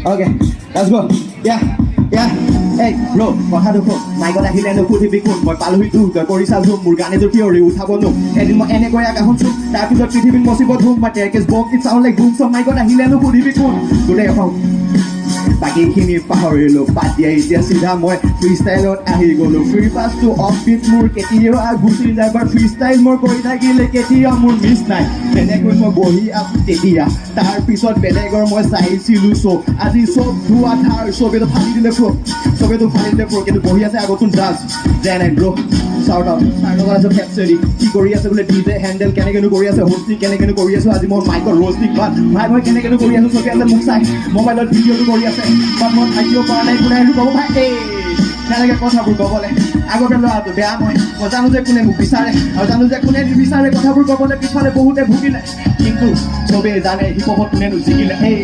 Okay, let's go. Yeah, yeah. Hey, bro, কথাটো শুন মাইকত আহিলে নুসুধিবি কোন মই পালোহি তোৰ তই কৰিছা ধুম মোৰ গানে তোৰ থিয়ৰি উঠাব নো এদিন মই এনেকৈ আকাশত চুম তাৰপিছত পৃথিৱীত মচিব ধুম মই টেৰকেছ বম ইট চাউণ্ড লাইক বুম চ' মাইকত আহিলে নুসুধিবি কোন গোটেই এখন বাকীখিনি পাহৰিলোঁ বাদ দিয়া এতিয়া চিধা মই ফ্ৰী ষ্টাইলত আহি গ'লোঁ ফ্ৰী পাছটো অফ বিট মোৰ কেতিয়াও গুচি যায় বাট ফ্ৰী ষ্টাইল মই কৰি থাকিলে কেতিয়াও মোৰ মিছ নাই তেনেকৈ মই বহি আছোঁ তেতিয়া তাৰপিছত বেলেগৰ মই চাইছিলোঁ চ' আজি চব ধোৱা ধাৰ চবেতো ফালি দিলে প্ৰ কিন্তু বহি আছে আগতোন জাজ যেন এণ্ড ব্ৰ' চাউট আউট তাৰ লগত আছে ফেপচেৰি কি কৰি আছে বোলে ডিজে হেণ্ডেল কেনেকেনো কৰি আছে হোষ্টিং কেনেকেনো কৰি আছোঁ আজি মই মাইকত ৰ'ষ্টিং ভাই মই কেনেকেনো কৰি আছোঁ চবে আছে মোক চাই মোবাইলত ভিডিঅ'টো কৰি আছে বাট মই থাকিব পৰা নাই কোনে সেইটো ক'ব ভাই এই তেনেকৈ কথাবোৰ ক'বলৈ আগতে ল'ৰাটো বেয়া মই জানো যে কোনে মোক বিচাৰে আৰু জানো যে কোনে নিবিচাৰে কথাবোৰ ক'বলৈ পিছফালে বহুতে ভুগিলে কিন্তু চবেই জানে হিপহপত কোনেনো জিকিলে এই